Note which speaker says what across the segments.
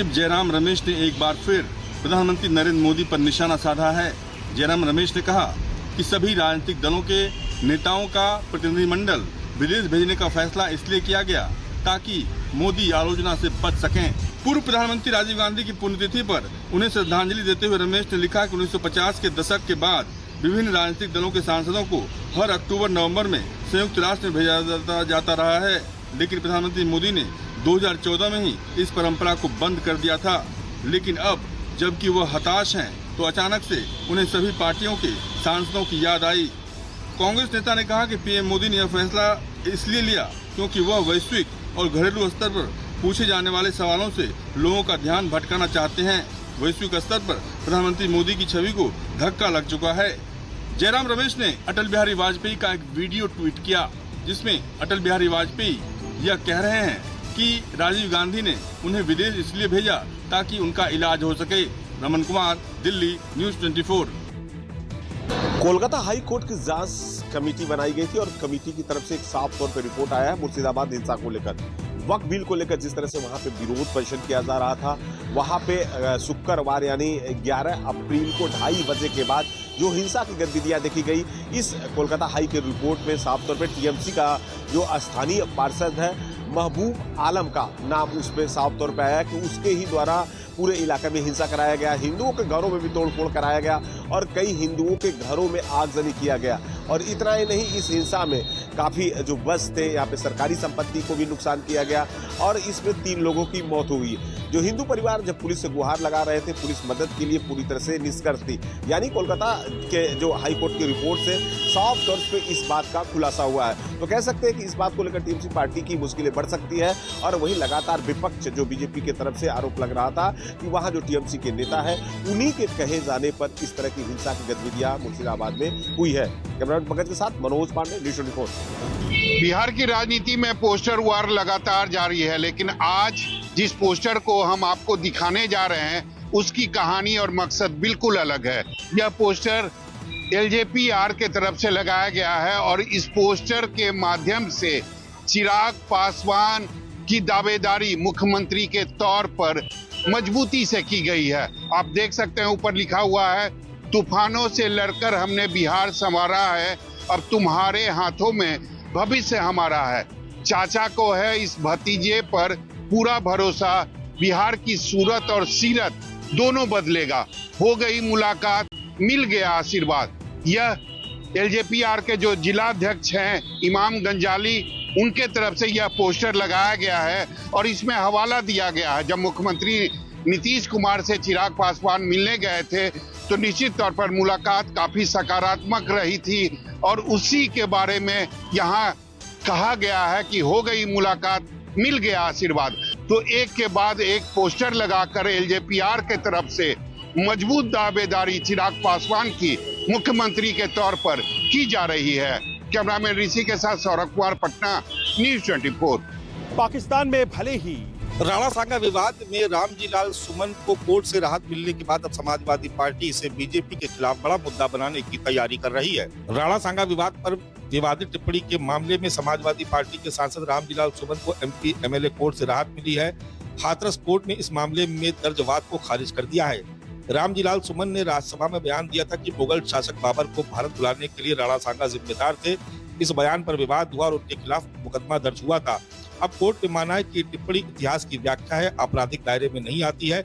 Speaker 1: जयराम रमेश ने एक बार फिर प्रधानमंत्री नरेंद्र मोदी पर निशाना साधा है। जयराम रमेश ने कहा कि सभी राजनीतिक दलों के नेताओं का प्रतिनिधिमंडल विदेश भेजने का फैसला इसलिए किया गया ताकि मोदी आलोचना से बच सकें। पूर्व प्रधानमंत्री राजीव गांधी की पुण्यतिथि पर उन्हें श्रद्धांजलि देते हुए रमेश ने लिखा कि 1950 के दशक के बाद विभिन्न राजनीतिक दलों के सांसदों को हर अक्टूबर-नवंबर में संयुक्त राष्ट्र में भेजा जाता रहा है, लेकिन प्रधानमंत्री मोदी ने 2014 में ही इस परंपरा को बंद कर दिया था। लेकिन अब जबकि वह हताश हैं, तो अचानक से उन्हें सभी पार्टियों के सांसदों की याद आई। कांग्रेस नेता ने कहा कि पीएम मोदी ने यह फैसला इसलिए लिया क्योंकि वह वैश्विक और घरेलू स्तर पर पूछे जाने वाले सवालों से लोगों का ध्यान भटकाना चाहते हैं। वैश्विक स्तर पर प्रधानमंत्री मोदी की छवि को धक्का लग चुका है। जयराम रमेश ने अटल बिहारी वाजपेयी का एक वीडियो ट्वीट किया, जिसमें अटल बिहारी वाजपेयी यह कह रहे हैं कि राजीव गांधी ने उन्हें विदेश इसलिए भेजा ताकि उनका इलाज हो सके। Raman Kumar, Delhi, news 24।
Speaker 2: Kolkata high court की जांच कमेटी बनाई गई थी और कमेटी की तरफ से एक साफ तौर पर रिपोर्ट आया है मुर्शिदाबाद हिंसा को लेकर। वक्फ बिल को लेकर जिस तरह से वहां पे विरोध प्रदर्शन किया जा रहा था, वहां पे शुक्रवार यानी 11 अप्रैल को 2:30 बजे के बाद जो हिंसा की गतिविधियां देखी गई, इस कोलकाता हाई की रिपोर्ट में साफ तौर पर टीएमसी का जो स्थानीय पार्षद है महबूब आलम का नाम उस पर साफ तौर पर आया कि उसके ही द्वारा पूरे इलाके में हिंसा कराया गया, हिंदुओं के घरों में भी तोड़फोड़ कराया गया और कई हिंदुओं के घरों में आगजनी किया गया। और इतना ही नहीं, इस हिंसा में काफी जो बस थे, यहाँ पे सरकारी संपत्ति को भी नुकसान किया गया और इसमें 3 लोगों की मौत हुई। जो हिंदू परिवार जब पुलिस से गुहार लगा रहे थे, पुलिस मदद के लिए पूरी तरह से निष्कर्ष थी। यानी कोलकाता के जो हाई कोर्ट की रिपोर्ट से साफ तौर पे इस बात का खुलासा हुआ है। तो कह सकते हैं कि इस बात को लेकर टीएमसी पार्टी की मुश्किलें बढ़ सकती है। और वहीं लगातार विपक्ष जो बीजेपी की तरफ से आरोप लग रहा था कि वहां जो टीएमसी के नेता है, उन्हीं के कहे जाने पर इस तरह की हिंसा की गतिविधियां मुर्शिदाबाद में हुई है। कैमरामैन पंकज के साथ मनोज पांडे, न्यूज़ 24।
Speaker 3: बिहार की राजनीति में पोस्टर वार लगातार जारी है, लेकिन आज जिस पोस्टर को हम आपको दिखाने जा रहे हैं उसकी कहानी और मकसद बिल्कुल अलग है। यह पोस्टर एलजेपीआर के तरफ से लगाया गया है और इस पोस्टर के माध्यम से चिराग पासवान की दावेदारी मुख्यमंत्री के तौर पर मजबूती से की गई है। आप देख सकते हैं ऊपर लिखा हुआ है, तूफानों से लड़कर हमने बिहार संवारा है, अब तुम्हारे हाथों में भविष्य हमारा है। चाचा को है इस भतीजे पर पूरा भरोसा, बिहार की सूरत और सीरत दोनों बदलेगा। हो गई मुलाकात, मिल गया आशीर्वाद। यह एलजेपीआर के जो जिलाध्यक्ष हैं इमाम गंजाली, उनके तरफ से यह पोस्टर लगाया गया है और इसमें हवाला दिया गया है। जब मुख्यमंत्री नीतीश कुमार से चिराग पासवान मिलने गए थे तो निश्चित तौर पर मुलाकात काफी सकारात्मक रही थी और उसी के बारे में यहाँ कहा गया है कि हो गई मुलाकात, मिल गया आशीर्वाद। तो एक के बाद एक पोस्टर लगाकर एलजेपीआर के तरफ से मजबूत दावेदारी चिराग पासवान की मुख्यमंत्री के तौर पर की जा रही है। कैमरामैन ऋषि के साथ सौरभ कुमार, पटना, न्यूज़ 24।
Speaker 4: पाकिस्तान में भले ही
Speaker 5: राणा सांगा विवाद में रामजी लाल सुमन को कोर्ट से राहत मिलने के बाद अब समाजवादी पार्टी इसे बीजेपी के खिलाफ बड़ा मुद्दा बनाने की तैयारी कर रही है। राणा सांगा विवाद पर विवादित टिप्पणी के मामले में समाजवादी पार्टी के सांसद रामजी लाल सुमन को एमपी एमएलए कोर्ट से राहत मिली है। हाथरस कोर्ट ने इस मामले में दर्ज वाद को खारिज कर दिया है। रामजी लाल सुमन ने राज्यसभा में बयान दिया था कि मुगल शासक बाबर को भारत बुलाने के लिए राणा सांगा जिम्मेदार थे। इस बयान पर विवाद हुआ और उनके खिलाफ मुकदमा दर्ज हुआ था। अब कोर्ट ने माना है कि टिप्पणी इतिहास की व्याख्या है, आपराधिक दायरे में नहीं आती है।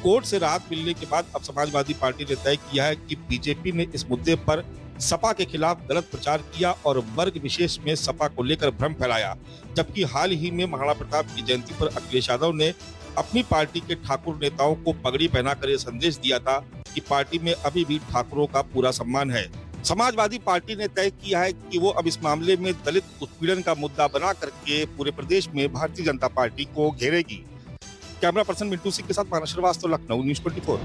Speaker 5: कोर्ट से राहत मिलने के बाद अब समाजवादी पार्टी ने तय किया है कि बीजेपी ने इस मुद्दे पर सपा के खिलाफ गलत प्रचार किया और वर्ग विशेष में सपा को लेकर भ्रम फैलाया। जबकि हाल ही में महाराणा प्रताप की जयंती पर अखिलेश यादव ने अपनी पार्टी के ठाकुर नेताओं को पगड़ी पहनाकर यह संदेश दिया था कि पार्टी में अभी भी ठाकुरों का पूरा सम्मान है। समाजवादी पार्टी ने तय किया है कि वो अब इस मामले में दलित उत्पीड़न का मुद्दा बना करके पूरे प्रदेश में भारतीय जनता पार्टी को घेरेगी। कैमरा पर्सन मिंटू सिंह के साथ मानस श्रीवास्तव, लखनऊ, न्यूज़ 24।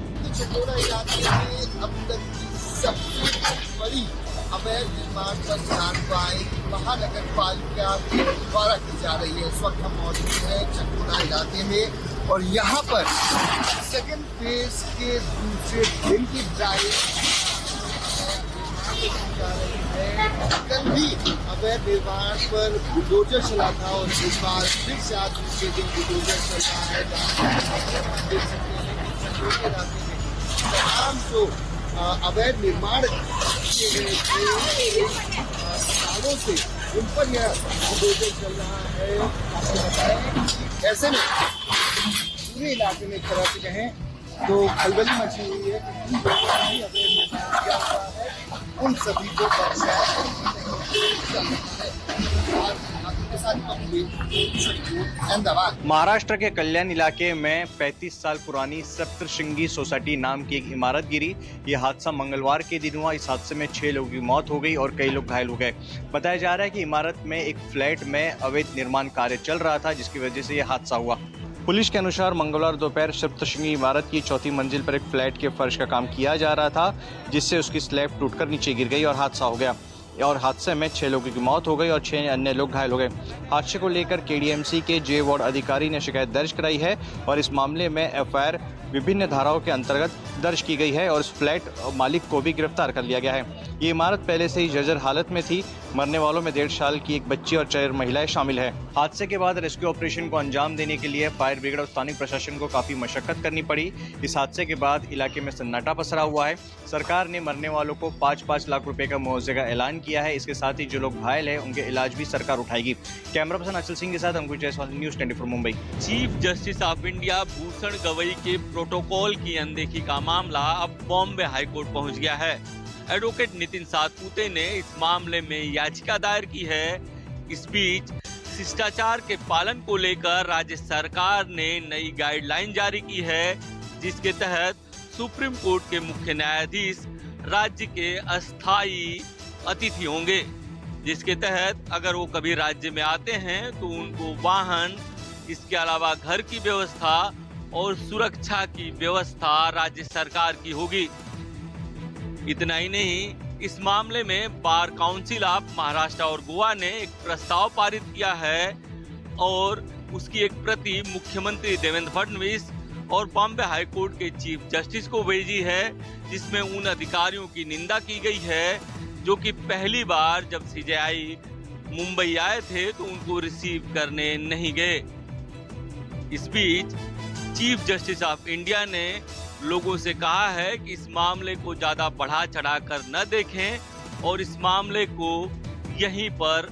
Speaker 6: अवैध निर्माण पर कार्रवाई महानगर पालिका द्वारा की जा रही है। इस वक्त हम मौजूद हैं चकोरा इलाके में और यहाँ पर सेकेंड फेज के दूसरे दिन की ड्राइव कल भी अवैध निर्माण पर बुलडोजर चला था और इस बार फिर से आज दूसरे दिन बुलडोजर चल रहा है। देख सकते हैं कि चंदोली इलाके में तमाम जो अवैध निर्माण किए गए थे सालों से, उन पर यह बुलडोजर चल रहा है। आपको बताएं कि ऐसे में पूरे इलाके में एक तरह से कहें तो खलबली मची हुई है। जिन लोगों ने अवैध निर्माण किया हुआ है उन सभी को
Speaker 7: महाराष्ट्र के कल्याण इलाके में 35 साल पुरानी सप्तशृंगी सोसाइटी नाम की एक इमारत गिरी। यह हादसा मंगलवार के दिन हुआ। इस हादसे में 6 लोगों की मौत हो गई और कई लोग घायल हो गए। बताया जा रहा है कि इमारत में एक फ्लैट में अवैध निर्माण कार्य चल रहा था, जिसकी वजह से यह हादसा हुआ। पुलिस के अनुसार मंगलवार दोपहर सप्तशृंगी इमारत की 4थी मंजिल पर एक फ्लैट के फर्श का काम किया जा रहा था, जिससे उसकी स्लैब टूटकर नीचे गिर गई और हादसा हो गया। और हादसे में 6 लोगों की मौत हो गई और 6 अन्य लोग घायल हो गए। हादसे को लेकर केडीएमसी के जे वार्ड अधिकारी ने शिकायत दर्ज कराई है और इस मामले में एफआईआर विभिन्न धाराओं के अंतर्गत दर्ज की गई है और इस फ्लैट मालिक को भी गिरफ्तार कर लिया गया है। ये इमारत पहले से ही जर्जर हालत में थी। मरने वालों में 1.5 साल की एक बच्ची और 4 महिलाएं शामिल है। हादसे के बाद रेस्क्यू ऑपरेशन को अंजाम देने के लिए फायर ब्रिगेड और स्थानीय प्रशासन को काफी मशक्कत करनी पड़ी। इस हादसे के बाद इलाके में सन्नाटा पसरा हुआ है। सरकार ने मरने वालों को 5-5 लाख रुपए का मुआवजे का ऐलान किया है। इसके साथ ही जो लोग घायल है उनके इलाज भी सरकार उठाएगी। कैमरा पर्सन अचल सिंह के साथ Ankush Jaiswal, news 24 Mumbai.
Speaker 8: Chief justice of India Bhushan Gavai के प्रोटोकॉल की अनदेखी का मामला अब बॉम्बे हाईकोर्ट पहुंच गया है। एडवोकेट नितिन सातपुते ने इस मामले में याचिका दायर की है। इस बीच शिष्टाचार के पालन को लेकर राज्य सरकार ने नई गाइडलाइन जारी की है, जिसके तहत सुप्रीम कोर्ट के मुख्य न्यायाधीश राज्य के अस्थायी अतिथि होंगे, जिसके तहत अगर वो कभी राज्य में आते हैं तो उनको वाहन, इसके अलावा घर की व्यवस्था और सुरक्षा की व्यवस्था राज्य सरकार की होगी। इतना ही नहीं, इस मामले में बार काउंसिल ऑफ महाराष्ट्र और गोवा ने एक प्रस्ताव पारित किया है और उसकी एक प्रति मुख्यमंत्री देवेंद्र फडणवीस और बॉम्बे हाईकोर्ट के चीफ जस्टिस को भेजी है, जिसमें उन अधिकारियों की निंदा की गई है जो कि पहली बार जब सीजेआई मुंबई आए थे तो उनको रिसीव करने नहीं गए। इस बीच चीफ जस्टिस ऑफ इंडिया ने लोगों से कहा है कि इस मामले को ज्यादा बढ़ा चढ़ा कर न देखें और इस मामले को यहीं पर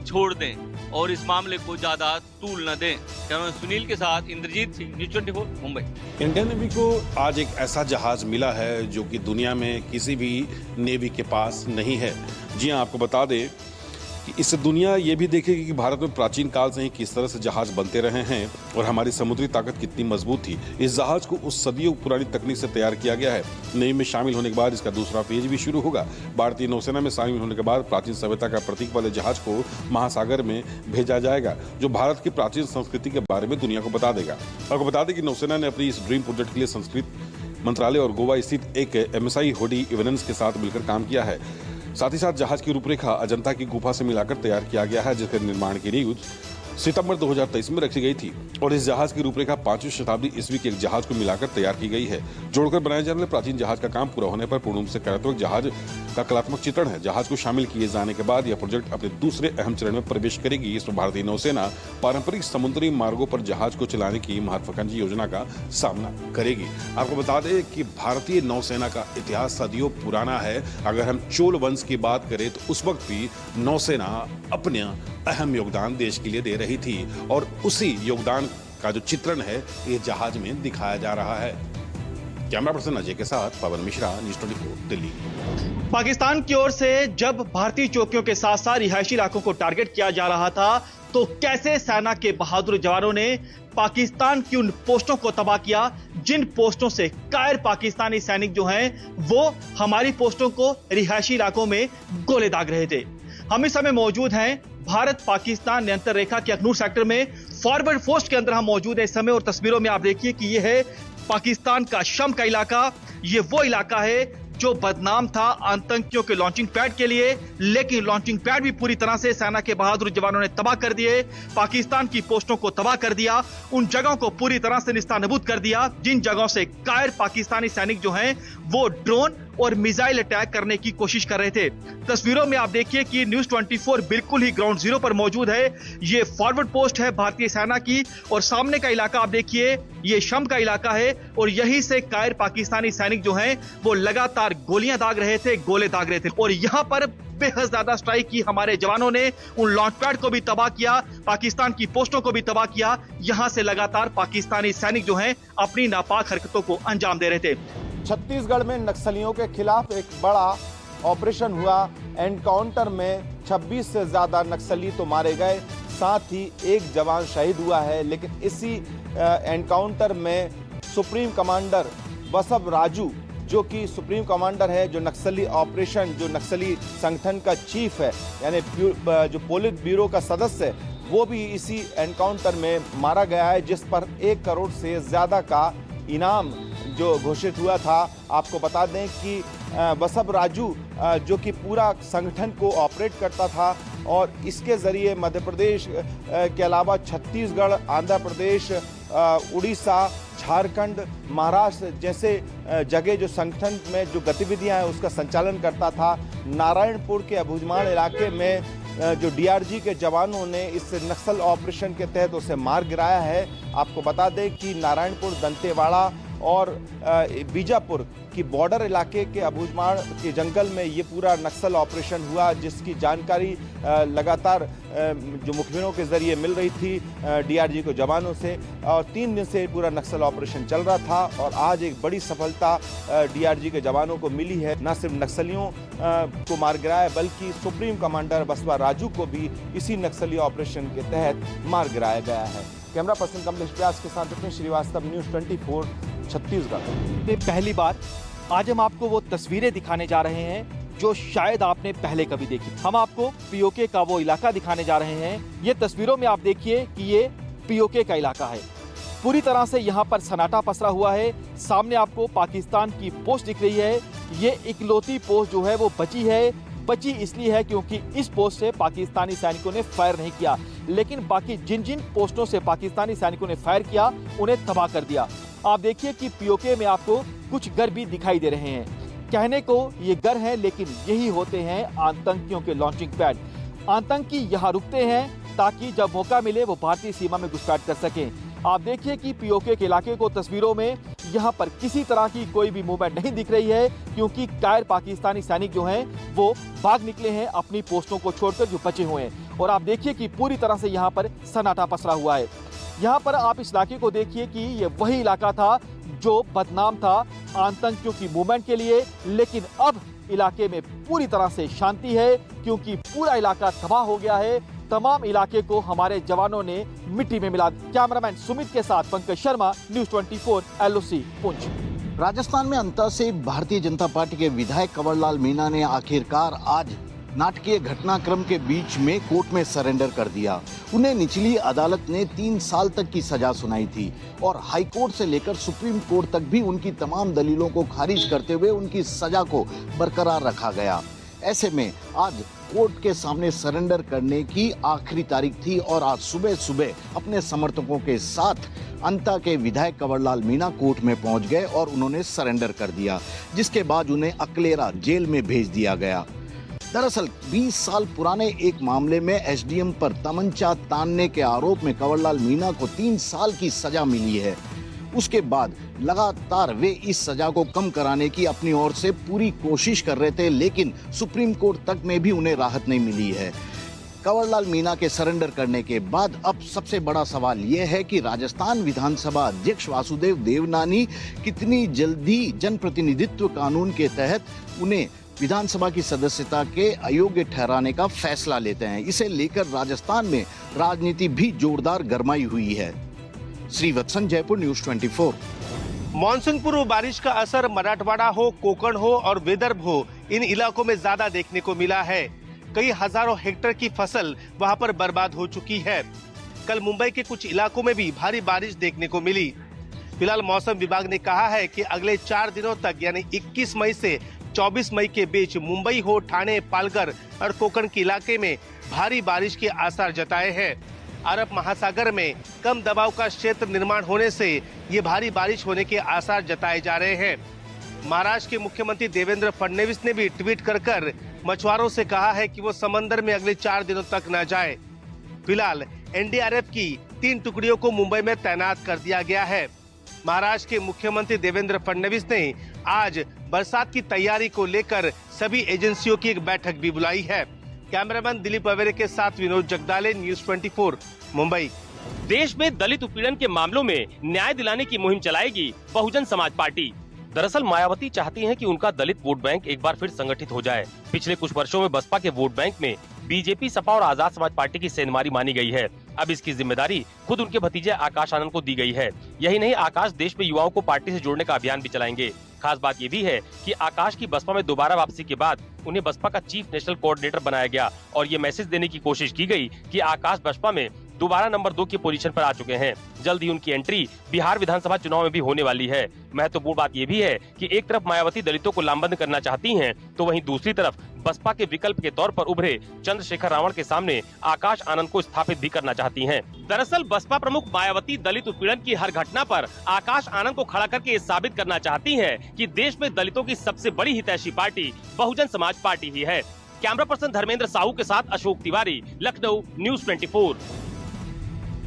Speaker 8: छोड़ दें और इस मामले को ज्यादा तूल न दें। कैमरा सुनील के साथ Indrajit Singh, news 24 Mumbai.
Speaker 9: Indian Navy को आज एक ऐसा जहाज मिला है जो कि दुनिया में किसी भी नेवी के पास नहीं है। जी हाँ, आपको बता दें कि इससे दुनिया ये भी देखेगी कि भारत में प्राचीन काल से ही किस तरह से जहाज बनते रहे हैं और हमारी समुद्री ताकत कितनी मजबूत थी। इस जहाज को उस सदियों पुरानी तकनीक से तैयार किया गया है। नेवी में शामिल होने के बाद इसका दूसरा फेज भी शुरू होगा। भारतीय नौसेना में शामिल होने के बाद प्राचीन सभ्यता का प्रतीक वाले जहाज को महासागर में भेजा जाएगा, जो भारत की प्राचीन संस्कृति के बारे में दुनिया को बता देगा। आपको बता दें कि नौसेना ने अपनी इस ड्रीम प्रोजेक्ट के लिए संस्कृत मंत्रालय और गोवा स्थित एक MSI होडी इवेनेंस के साथ मिलकर काम किया है। साथ ही साथ जहाज की रूपरेखा अजंता की गुफा से मिलाकर तैयार किया गया है, जिसके निर्माण की नींव सितंबर 2023 में रखी गई थी और इस जहाज की रूपरेखा 5वीं शताब्दी ईस्वी के एक जहाज को मिलाकर तैयार की गई है। जोड़कर बनाए जाने वाले प्राचीन जहाज का काम पूरा होने पर पूर्ण रूप से कार्यात्मक जहाज का कलात्मक चित्रण है। जहाज को शामिल किए जाने के बाद यह प्रोजेक्ट अपने दूसरे अहम चरण में प्रवेश करेगी। इसमें भारतीय नौसेना पारंपरिक समुद्री मार्गों पर जहाज को चलाने की महत्वाकांक्षी योजना का सामना करेगी। आपको बता दें कि भारतीय नौसेना का इतिहास सदियों पुराना है। अगर हम चोल वंश की बात करें तो उस वक्त भी नौसेना अपने अहम योगदान देश के लिए दे रही थी और उसी योगदान का जो चित्रण है ये जहाज में दिखाया जा रहा है। कैमरा पर्सन अजय के साथ पवन मिश्रा, न्यूज़ 24 दिल्ली।
Speaker 4: पाकिस्तान की ओर से जब भारतीय चौकियों के साथ साथ रिहायशी इलाकों को टारगेट किया जा रहा था तो कैसे सेना के बहादुर जवानों ने पाकिस्तान की उन पोस्टों को तबाह किया जिन पोस्टों से कायर पाकिस्तानी सैनिक जो हैं वो हमारी पोस्टों को रिहायशी इलाकों में गोले दाग रहे थे। हम इस समय मौजूद हैं भारत पाकिस्तान नियंत्रण रेखा के अखनूर सेक्टर में फॉरवर्ड पोस्ट के अंदर हम मौजूद है इस समय और तस्वीरों में आप देखिए कि ये है पाकिस्तान का शम का इलाका। ये वो इलाका है जो बदनाम था आतंकियों के लॉन्चिंग पैड के लिए, लेकिन लॉन्चिंग पैड भी पूरी तरह से सेना के बहादुर जवानों ने तबाह कर दिए। पाकिस्तान की पोस्टों को तबाह कर दिया, उन जगहों को पूरी तरह से निस्तानबूद कर दिया जिन जगहों से कायर पाकिस्तानी सैनिक जो हैं वो ड्रोन और मिसाइल अटैक करने की कोशिश कर रहे थे। तस्वीरों में आप देखिए कि न्यूज 24 बिल्कुल ही ग्राउंड जीरो पर मौजूद है। ये फॉरवर्ड पोस्ट है भारतीय सेना की और सामने का इलाका आप देखिए, ये शम का इलाका है और यहीं से कायर पाकिस्तानी सैनिक जो हैं वो लगातार गोलियां दाग रहे थे, गोले दाग रहे थे और यहां पर बेहद ज्यादा स्ट्राइक की हमारे जवानों ने। उन लॉन्च पैड को भी तबाह किया, पाकिस्तान की पोस्टों को भी तबाह किया। यहां से लगातार पाकिस्तानी सैनिक जो हैं अपनी नापाक हरकतों को अंजाम दे रहे थे।
Speaker 10: छत्तीसगढ़ में नक्सलियों के खिलाफ एक बड़ा ऑपरेशन हुआ। एनकाउंटर में 26 से ज्यादा नक्सली तो मारे गए, साथ ही एक जवान शहीद हुआ है। लेकिन इसी एनकाउंटर में सुप्रीम कमांडर बसव राजू, जो कि सुप्रीम कमांडर है, जो नक्सली ऑपरेशन, जो नक्सली संगठन का चीफ है, यानी जो पोलित ब्यूरो का सदस्य है, वो भी इसी एनकाउंटर में मारा गया है, जिस पर 1 करोड़ से ज़्यादा का इनाम जो घोषित हुआ था। आपको बता दें कि बसव राजू जो कि पूरा संगठन को ऑपरेट करता था और इसके ज़रिए मध्य प्रदेश के अलावा छत्तीसगढ़, आंध्र प्रदेश, उड़ीसा, झारखंड, महाराष्ट्र जैसे जगह जो संगठन में जो गतिविधियां हैं उसका संचालन करता था। नारायणपुर के अबुझमाड़ इलाके में जो डीआरजी के जवानों ने इस नक्सल ऑपरेशन के तहत उसे मार गिराया है। आपको बता दें कि नारायणपुर, दंतेवाड़ा और बीजापुर की बॉर्डर इलाके के अबुझमाड़ के जंगल में ये पूरा नक्सल ऑपरेशन हुआ, जिसकी जानकारी लगातार जो मुखबिरों के जरिए मिल रही थी डीआरजी को जवानों से। और 3 दिन से पूरा नक्सल ऑपरेशन चल रहा था और आज एक बड़ी सफलता डीआरजी के जवानों को मिली है। न सिर्फ नक्सलियों को मार गिराया बल्कि सुप्रीम कमांडर बसवा राजू को भी इसी नक्सली ऑपरेशन के तहत मार गिराया गया है। कैमरा पर्सन कमलेश व्यास के साथ विपिन श्रीवास्तव, न्यूज़ 24 छत्तीसगढ़।
Speaker 4: पहली बार आज हम आपको वो तस्वीरें दिखाने जा रहे हैं जो शायद आपने पहले कभी देखी। हम आपको पीओके का वो इलाका दिखाने जा रहे हैं। ये तस्वीरों में आप देखिए कि ये पीओके का इलाका है। पूरी तरह से यहाँ पर सन्नाटा पसरा हुआ है। सामने आपको पाकिस्तान की पोस्ट दिख रही है। ये इकलौती पोस्ट जो है वो बची इसलिए है क्योंकि इस पोस्ट से पाकिस्तानी सैनिकों ने फायर नहीं किया, लेकिन बाकी जिन जिन पोस्टों से पाकिस्तानी सैनिकों ने फायर किया उन्हें तबाह कर दिया। आप देखिए कि पीओके में आपको कुछ घर भी दिखाई दे रहे हैं। कहने को ये घर हैं, लेकिन यही होते हैं आतंकियों के लॉन्चिंग पैड। आतंकी यहाँ रुकते हैं ताकि जब मौका मिले वो भारतीय सीमा में घुसपैठ कर सकें। आप देखिए कि पीओके के इलाके को तस्वीरों में यहाँ पर किसी तरह की कोई भी मूवमेंट नहीं दिख रही है, क्योंकि कायर पाकिस्तानी सैनिक जो हैं वो भाग निकले हैं अपनी पोस्टों को छोड़कर जो बचे हुए हैं। और आप देखिए कि पूरी तरह से यहाँ पर सन्नाटा पसरा हुआ है। यहाँ पर आप इस इलाके को देखिए कि ये वही इलाका था जो बदनाम था आतंकियों की मूवमेंट के लिए, लेकिन अब इलाके में पूरी तरह से शांति है क्योंकि पूरा इलाका तबाह हो गया है। तमाम इलाके को हमारे जवानों ने मिट्टी में मिला। कैमरामैन सुमित के साथ पंकज शर्मा, न्यूज़ 24 LOC पुंछ।
Speaker 11: राजस्थान में अंतर से भारतीय जनता पार्टी के विधायक कंवरलाल मीणा ने आखिरकार आज नाटकीय घटनाक्रम के बीच में कोर्ट में सरेंडर कर दिया। उन्हें निचली अदालत ने 3 साल तक की सजा सुनाई थी और हाई कोर्ट से लेकर सुप्रीम कोर्ट तक भी उनकी तमाम दलीलों को खारिज करते हुए उनकी सजा को बरकरार रखा गया। ऐसे में आज कोर्ट के सामने सरेंडर करने की आखिरी तारीख थी और आज सुबह अपने समर्थकों के साथ अंता के विधायक कंवरलाल मीणा कोर्ट में पहुंच गए और उन्होंने सरेंडर कर दिया, जिसके बाद उन्हें अकलेरा जेल में भेज दिया गया। दरअसल 20 साल पुराने एक मामले में एसडीएम पर तमंचा तानने के आरोप में कंवरलाल मीणा को 3 साल की सजा मिली है। उसके बाद लगातार वे इस सजा को कम कराने की अपनी ओर से पूरी कोशिश कर रहे थे, लेकिन सुप्रीम कोर्ट तक में भी उन्हें राहत नहीं मिली है। कंवरलाल मीणा के सरेंडर करने के बाद अब सबसे बड़ा सवाल यह है कि राजस्थान विधानसभा अध्यक्ष वासुदेव देवनानी कितनी जल्दी जनप्रतिनिधित्व कानून के तहत उन्हें विधानसभा की सदस्यता के अयोग्य ठहराने का फैसला लेते हैं। इसे लेकर राजस्थान में राजनीति भी जोरदार गरमाई हुई है। श्रीवत्सन, जयपुर, न्यूज़ 24।
Speaker 12: मानसून पूर्व बारिश का असर मराठवाड़ा हो, कोकण हो और विदर्भ हो, इन इलाकों में ज्यादा देखने को मिला है। कई हजारों हेक्टेयर की फसल वहां पर बर्बाद हो चुकी है। कल मुंबई के कुछ इलाकों में भी भारी बारिश देखने को मिली। फिलहाल मौसम विभाग ने कहा है कि अगले 4 दिनों तक यानी 21 मई से 24 मई के बीच मुंबई हो, ठाणे, पालघर और कोकण के इलाके में भारी बारिश के आसार जताए हैं। अरब महासागर में कम दबाव का क्षेत्र निर्माण होने से ये भारी बारिश होने के आसार जताए जा रहे हैं। महाराष्ट्र के मुख्यमंत्री देवेंद्र फडणवीस ने भी ट्वीट कर मछुआरों से कहा है कि वो समंदर में अगले 4 दिनों तक न जाए। फिलहाल एनडीआरएफ की 3 टुकड़ियों को मुंबई में तैनात कर दिया गया है। महाराष्ट्र के मुख्यमंत्री देवेंद्र फडणवीस ने आज बरसात की तैयारी को लेकर सभी एजेंसियों की एक बैठक भी बुलाई है। कैमरामैन दिलीप अवेरे के साथ विनोद जगदाले, न्यूज़ 24, मुंबई।
Speaker 13: देश में दलित उत्पीड़न के मामलों में न्याय दिलाने की मुहिम चलाएगी बहुजन समाज पार्टी। दरअसल मायावती चाहती हैं कि उनका दलित वोट बैंक एक बार फिर संगठित हो जाए। पिछले कुछ वर्षों में बसपा के वोट बैंक में बीजेपी, सपा और आजाद समाज पार्टी की सेंधमारी मानी गई है। अब इसकी जिम्मेदारी खुद उनके भतीजे आकाश आनंद को दी गई है। यही नहीं, आकाश देश में युवाओं को पार्टी से जोड़ने का अभियान भी चलाएंगे। खास बात ये भी है कि आकाश की बसपा में दोबारा वापसी के बाद उन्हें बसपा का चीफ नेशनल कोऑर्डिनेटर बनाया गया और ये मैसेज देने की कोशिश की गई कि आकाश बसपा में दोबारा नंबर 2 की पोजीशन पर आ चुके हैं। जल्द ही उनकी एंट्री बिहार विधानसभा चुनाव में भी होने वाली है। महत्वपूर्ण बात यह भी है कि एक तरफ मायावती दलितों को लामबंद करना चाहती हैं, तो वहीं दूसरी तरफ बसपा के विकल्प के तौर पर उभरे चंद्रशेखर रावण के सामने आकाश आनंद को स्थापित भी करना चाहती हैं। दरअसल बसपा प्रमुख मायावती दलित उत्पीड़न की हर घटना पर आकाश आनंद को खड़ा करके ये साबित करना चाहती हैं कि देश में दलितों की सबसे बड़ी हितैषी पार्टी बहुजन समाज पार्टी ही है। कैमरा पर्सन धर्मेंद्र साहू के साथ अशोक तिवारी, लखनऊ, न्यूज़ 24।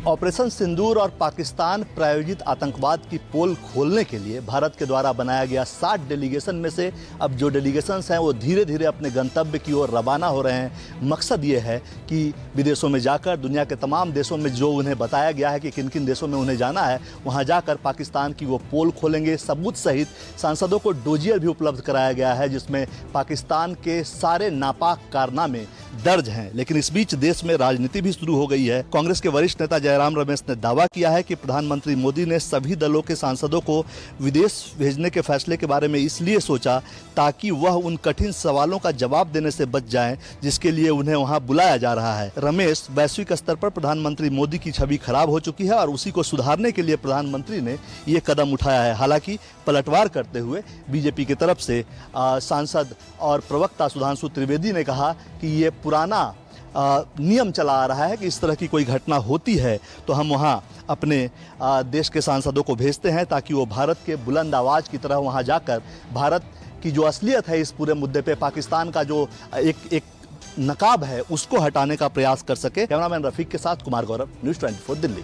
Speaker 14: ऑपरेशन सिंदूर और पाकिस्तान प्रायोजित आतंकवाद की पोल खोलने के लिए भारत के द्वारा बनाया गया 60 डेलीगेशन में से अब जो डेलीगेशंस हैं वो धीरे धीरे अपने गंतव्य की ओर रवाना हो रहे हैं। मकसद ये है कि विदेशों में जाकर दुनिया के तमाम देशों में जो उन्हें बताया गया है कि किन किन देशों में उन्हें जाना है, वहाँ जाकर पाकिस्तान की वो पोल खोलेंगे। सबूत सहित सांसदों को डोजियर भी उपलब्ध कराया गया है जिसमें पाकिस्तान के सारे नापाक कारनामे दर्ज हैं। लेकिन इस बीच देश में राजनीति भी शुरू हो गई है। कांग्रेस के वरिष्ठ नेता जयराम रमेश ने दावा किया है कि प्रधानमंत्री मोदी ने सभी दलों के सांसदों को विदेश भेजने के फैसले के बारे में इसलिए सोचा ताकि वह उन कठिन सवालों का जवाब देने से बच जाएं जिसके लिए उन्हें वहां बुलाया जा रहा है। रमेश, वैश्विक स्तर पर प्रधानमंत्री मोदी की छवि खराब हो चुकी है और उसी को सुधारने के लिए प्रधानमंत्री ने ये कदम उठाया है। हालांकि पलटवार करते हुए बीजेपी की तरफ से सांसद और प्रवक्ता सुधांशु त्रिवेदी ने कहा कि ये पुराना नियम चला आ रहा है कि इस तरह की कोई घटना होती है तो हम वहाँ अपने देश के सांसदों को भेजते हैं ताकि वो भारत के बुलंद आवाज़ की तरह वहाँ जाकर भारत की जो असलियत है इस पूरे मुद्दे पे, पाकिस्तान का जो एक नकाब है उसको हटाने का प्रयास कर सके। कैमरामैन रफीक के साथ कुमार गौरव, न्यूज़ 24 दिल्ली।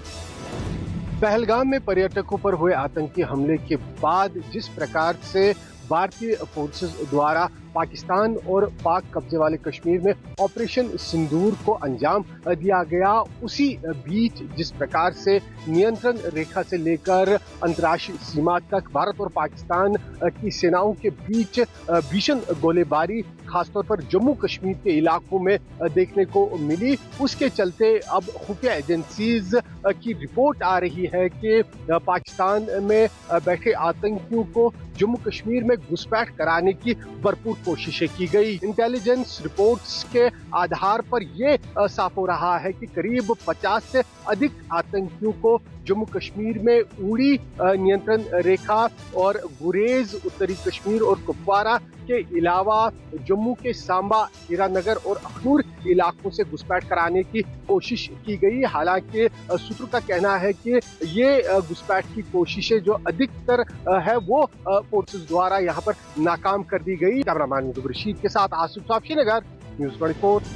Speaker 15: पहलगाम में पर्यटकों पर हुए आतंकी हमले के बाद जिस प्रकार से भारतीय फोर्सेस द्वारा पाकिस्तान और पाक कब्जे वाले कश्मीर में ऑपरेशन सिंदूर को अंजाम दिया गया, उसी बीच जिस प्रकार से नियंत्रण रेखा से लेकर अंतर्राष्ट्रीय सीमा तक भारत और पाकिस्तान की सेनाओं के बीच भीषण गोलीबारी खासतौर पर जम्मू कश्मीर के इलाकों में देखने को मिली, उसके चलते अब खुफिया एजेंसीज की रिपोर्ट आ रही है कि पाकिस्तान में बैठे आतंकियों को जम्मू कश्मीर में घुसपैठ कराने की भरपूर कोशिशें की गई। इंटेलिजेंस रिपोर्ट्स के आधार पर ये साफ हो रहा है कि करीब 50 से अधिक आतंकियों को जम्मू कश्मीर में उड़ी नियंत्रण रेखा और गुरेज, उत्तरी कश्मीर और कुपवारा के अलावा जम्मू के सांबा, हीरानगर और अखनूर इलाकों से घुसपैठ कराने की कोशिश की गई। हालांकि सूत्रों का कहना है कि ये घुसपैठ की कोशिशें जो अधिकतर है वो फोर्सेस द्वारा यहाँ पर नाकाम कर दी गई। कैमरामैन रशीद के साथ आसिफ साफ, श्रीनगर, न्यूज़ 24।